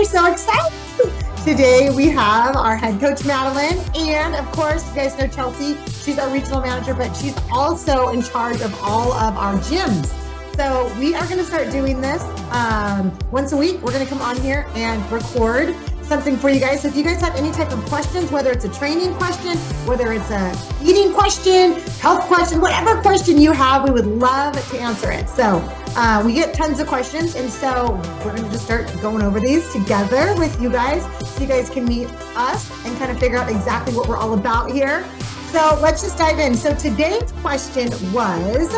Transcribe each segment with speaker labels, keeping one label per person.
Speaker 1: are so excited. Today we have our head coach, Madeline, and of course, you guys know Chelsea. She's our regional manager, but she's also in charge of all of our gyms. So we are going to start doing this once a week. We're going to come on here and record something for you guys. So if you guys have any type of questions, whether it's a training question, whether it's a eating question, health question, whatever question you have, we would love to answer it. So we get tons of questions. And so we're going to just start going over these together with you guys so you guys can meet us and kind of figure out exactly what we're all about here. So let's just dive in. So today's question was,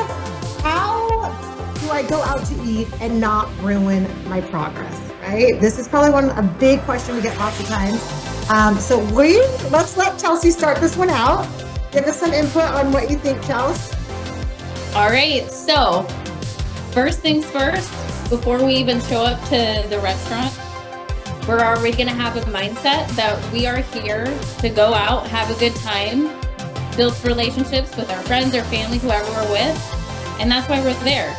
Speaker 1: how do I go out to eat and not ruin my progress? Right? This is probably a big question we get lots of times. So let's let Chelsea start this one out. Give us some input on what you think, Chelsea.
Speaker 2: All right. So first things first, before we even show up to the restaurant, we're already going to have a mindset that we are here to go out, have a good time, build relationships with our friends or family, whoever we're with. And that's why we're there.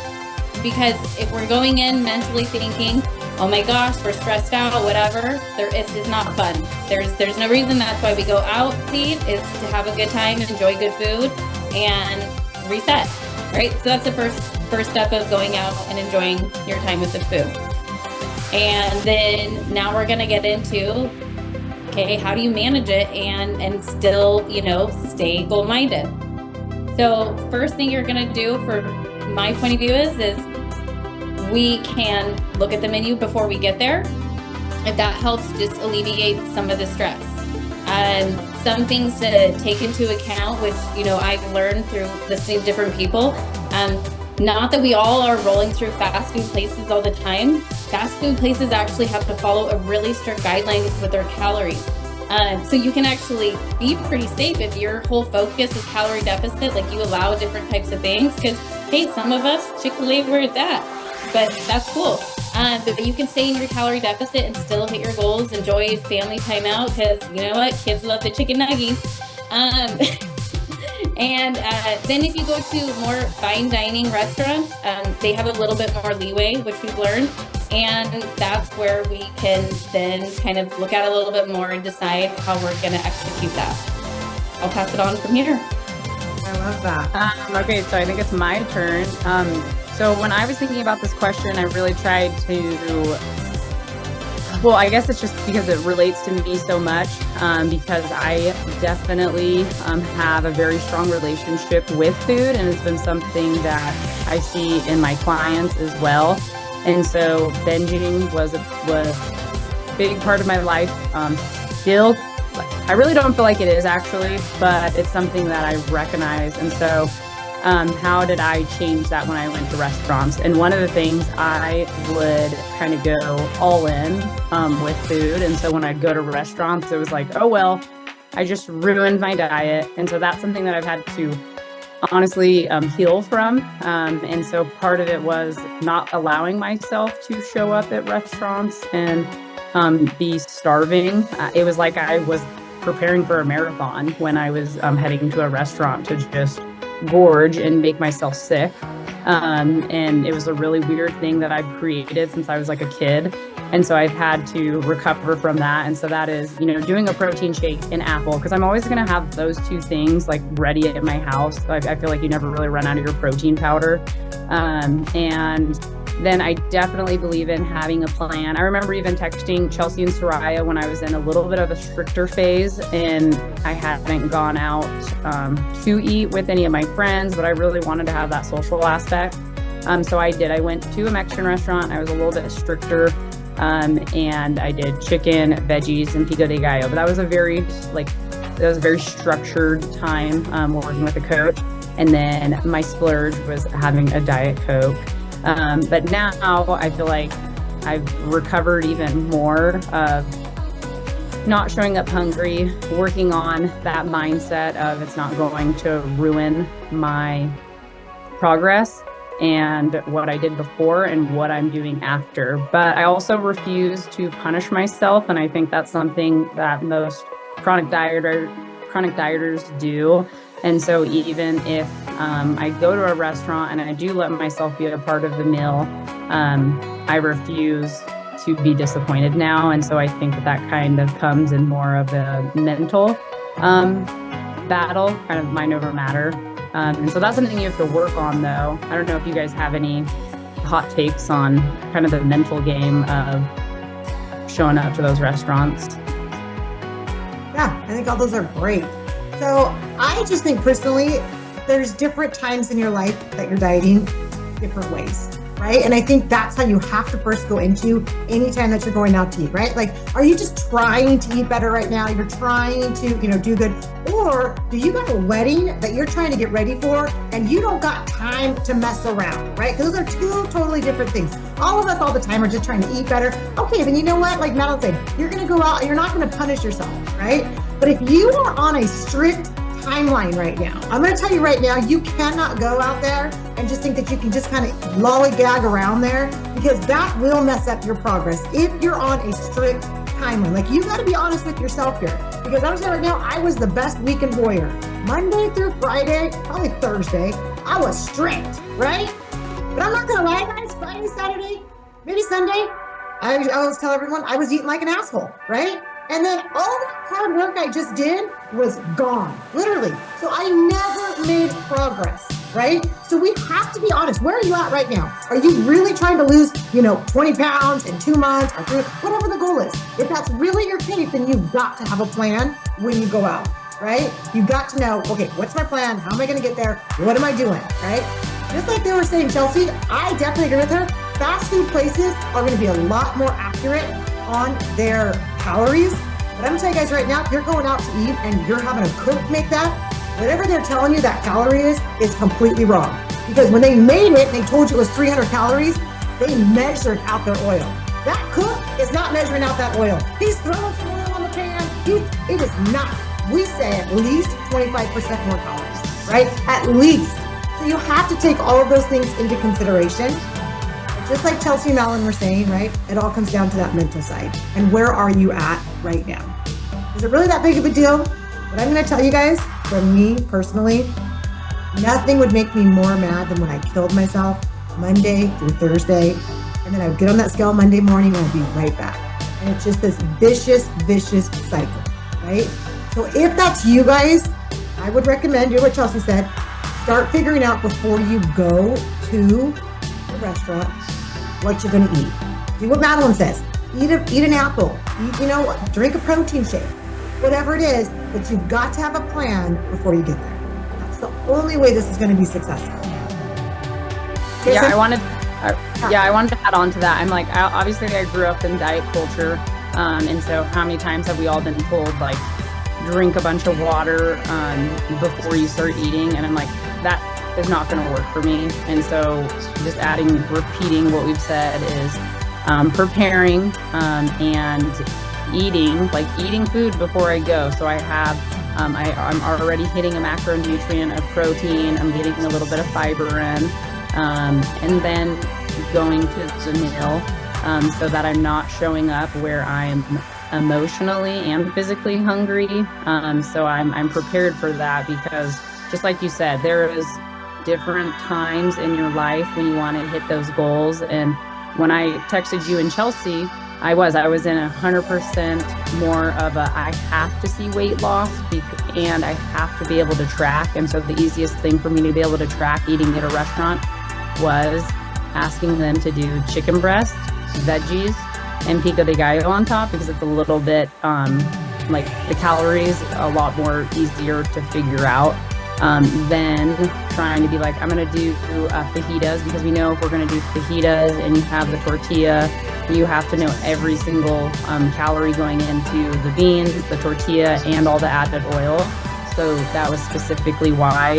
Speaker 2: Because if we're going in mentally thinking, oh my gosh, we're stressed out, whatever, it's not fun. There's no reason. That's why we go out to eat, is to have a good time, enjoy good food, and reset, right? So that's the first step of going out and enjoying your time with the food. And then now we're gonna get into, okay, how do you manage it and still, stay goal-minded? So first thing you're gonna do, for my point of view, is we can look at the menu before we get there. If that helps just alleviate some of the stress. Some things to take into account, which, I've learned through listening to different people. Not that we all are rolling through fast food places all the time. Fast food places actually have to follow a really strict guidelines with their calories. So you can actually be pretty safe if your whole focus is calorie deficit, like you allow different types of things. Because, hey, some of us, Chick-fil-A, we're at that. But that's cool. But you can stay in your calorie deficit and still hit your goals, enjoy family time out, because you know what? Kids love the chicken nuggies. And then if you go to more fine dining restaurants, they have a little bit more leeway, which we've learned. And that's where we can then kind of look at it a little bit more and decide how we're going to execute that. I'll pass it on from here.
Speaker 1: I love that.
Speaker 3: Okay, so I think it's my turn. So when I was thinking about this question, I really tried to, well, I guess it's just because it relates to me so much, because I definitely have a very strong relationship with food, and it's been something that I see in my clients as well. And so binging was a big part of my life. Still, I really don't feel like it is actually, but it's something that I recognize. And so how did I change that when I went to restaurants? And one of the things, I would kind of go all in with food. And so when I'd go to restaurants, it was like, oh, well, I just ruined my diet. And so that's something that I've had to honestly heal from. And so part of it was not allowing myself to show up at restaurants and be starving. It was like I was preparing for a marathon when I was heading to a restaurant to just gorge and make myself sick. And it was a really weird thing that I've created since I was like a kid. And so I've had to recover from that. And so that is, doing a protein shake and apple, because I'm always going to have those two things like ready at my house. I feel like you never really run out of your protein powder. And then I definitely believe in having a plan. I remember even texting Chelsea and Soraya when I was in a little bit of a stricter phase and I hadn't gone out to eat with any of my friends, but I really wanted to have that social aspect. So I did. I went to a Mexican restaurant. I was a little bit stricter. And I did chicken, veggies, and pico de gallo. But that was a very structured time working with a coach. And then my splurge was having a Diet Coke. But now I feel like I've recovered even more of not showing up hungry, working on that mindset of it's not going to ruin my progress and what I did before and what I'm doing after. But I also refuse to punish myself. And I think that's something that most chronic dieters do. And so even if I go to a restaurant and I do let myself be a part of the meal, I refuse to be disappointed now. And so I think that kind of comes in more of a mental battle, kind of mind over matter. And so that's something you have to work on, though. I don't know if you guys have any hot takes on kind of the mental game of showing up to those restaurants.
Speaker 1: Yeah, I think all those are great. So I just think personally, there's different times in your life that you're dieting different ways, right? And I think that's how you have to first go into any time that you're going out to eat, right? Like, are you just trying to eat better right now? You're trying to, do good. Or do you got a wedding that you're trying to get ready for and you don't got time to mess around, right? Because those are two totally different things. All of us all the time are just trying to eat better. Okay, then you know what? Like Madeline said, you're going to go out and you're not going to punish yourself, right? But if you are on a strict timeline right now, I'm going to tell you right now, you cannot go out there and just think that you can just kind of lollygag around there, because that will mess up your progress if you're on a strict timeline. Like, you got to be honest with yourself here, because I'm saying right now, I was the best weekend warrior. Monday through Friday, probably Thursday, I was strict, right? But I'm not going to lie, guys, Friday, Saturday, maybe Sunday, I always tell everyone I was eating like an asshole, right? And then all that hard work I just did was gone, literally. So I never made progress, right? So we have to be honest. Where are you at right now? Are you really trying to lose, 20 pounds in 2 months or 3, whatever the goal is? If that's really your case, then you've got to have a plan when you go out, right? You've got to know, okay, what's my plan? How am I going to get there? What am I doing, right? Just like they were saying, Chelsea, I definitely agree with her. Fast food places are going to be a lot more accurate on their calories. But I'm gonna tell you guys right now, if you're going out to eat and you're having a cook make that, whatever they're telling you that calorie is completely wrong. Because when they made it, they told you it was 300 calories, they measured out their oil. That cook is not measuring out that oil. He's throwing some oil on the pan. It is not. We say at least 25% more calories, right? At least. So you have to take all of those things into consideration. Just like Chelsea and Madeline were saying, right? It all comes down to that mental side. And where are you at right now? Is it really that big of a deal? But I'm going to tell you guys, from me personally, nothing would make me more mad than when I killed myself Monday through Thursday. And then I would get on that scale Monday morning and I'd be right back. And it's just this vicious cycle, right? So if that's you guys, I would recommend, do what Chelsea said, start figuring out before you go to the restaurant what you're going to eat. Do what Madeline says. Eat an apple. Drink a protein shake. Whatever it is, but you've got to have a plan before you get there. That's the only way this is going to be successful. Okay,
Speaker 3: yeah,
Speaker 1: so-
Speaker 3: I wanted to add on to that. I'm like, obviously I grew up in diet culture. And so how many times have we all been told, like, drink a bunch of water before you start eating? And I'm like, that is not going to work for me. And so just repeating what we've said is preparing and eating food before I go. So I have, I'm already hitting a macronutrient of protein. I'm getting a little bit of fiber in, and then going to the meal so that I'm not showing up where I'm emotionally and physically hungry. So I'm prepared for that, because just like you said, there is different times in your life when you want to hit those goals. And when I texted you and Chelsea, I was in 100% more of a, I have to see weight loss and I have to be able to track. And so the easiest thing for me to be able to track eating at a restaurant was asking them to do chicken breast, veggies, and pico de gallo on top, because it's a little bit like the calories a lot more easier to figure out than trying to be like, I'm going to do fajitas, because we know if we're going to do fajitas and you have the tortilla, you have to know every single calorie going into the beans, the tortilla, and all the added oil. So that was specifically why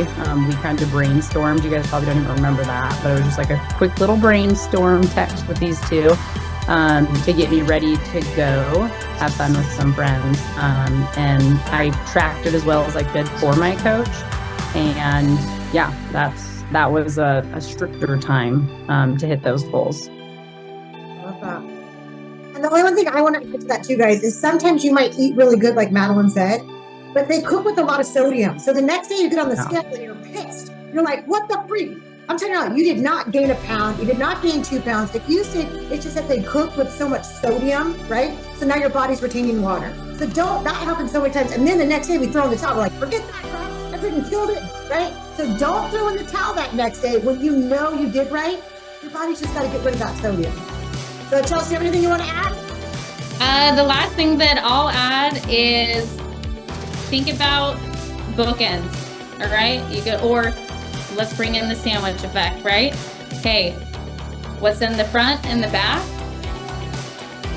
Speaker 3: we kind of brainstormed. You guys probably don't even remember that, but it was just like a quick little brainstorm text with these two to get me ready to go have fun with some friends. And I tracked it as well as I could for my coach. And yeah, that was a stricter time to hit those goals.
Speaker 1: I love that. And the only one thing I want to add to that too, guys, is sometimes you might eat really good, like Madeline said, but they cook with a lot of sodium. So the next day you get on the scale and you're pissed. You're like, what the freak? I'm telling you, you did not gain a pound. You did not gain 2 pounds. If you say it's just that they cook with so much sodium, right? So now your body's retaining water. So that happens so many times. And then the next day we throw in the towel. We're like, forget that crap. I freaking killed it, right? So don't throw in the towel that next day when you know you did right. Your body's just got to get rid of that sodium. So Chelsea, anything you want to add?
Speaker 2: The last thing that I'll add is think about bookends. All right, or let's bring in the sandwich effect, right? Okay, what's in the front and the back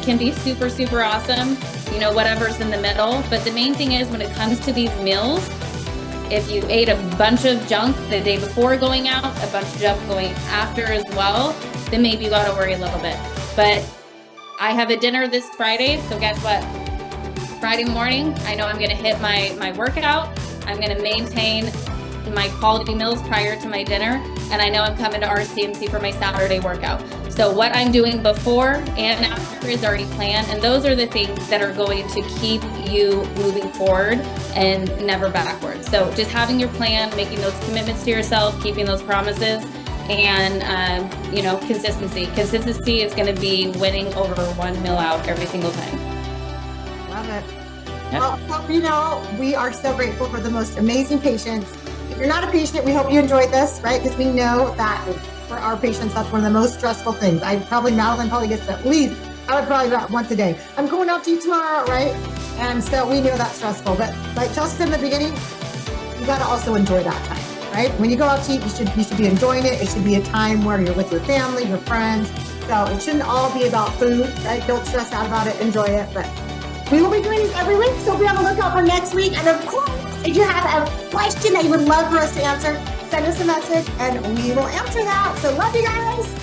Speaker 2: can be super, super awesome. You know, whatever's in the middle. But the main thing is when it comes to these meals, if you ate a bunch of junk the day before going out, a bunch of junk going after as well, then maybe you gotta worry a little bit. But I have a dinner this Friday, so guess what? Friday morning, I know I'm gonna hit my workout. I'm gonna maintain my quality meals prior to my dinner, and I know I'm coming to RCMC for my Saturday workout. So what I'm doing before and after is already planned, and those are the things that are going to keep you moving forward and never backwards. So just having your plan, making those commitments to yourself, keeping those promises, and you know, consistency. Consistency is going to be winning over one meal out every single time.
Speaker 1: Love it.
Speaker 2: Yep.
Speaker 1: Well, you know, we are so grateful for the most amazing patients. If you're not a patient, we hope you enjoyed this, right? Because we know that for our patients, that's one of the most stressful things. Madeline probably gets at least, I would probably about once a day. I'm going out to eat tomorrow, right? And so we know that's stressful. But like Chelsea said in the beginning, you got to also enjoy that time, right? When you go out to eat, you should be enjoying it. It should be a time where you're with your family, your friends. So it shouldn't all be about food, right? Don't stress out about it. Enjoy it. But we will be doing these every week, so be on the lookout for next week. And of course, if you have a question that you would love for us to answer, send us a message and we will answer that. So love you guys.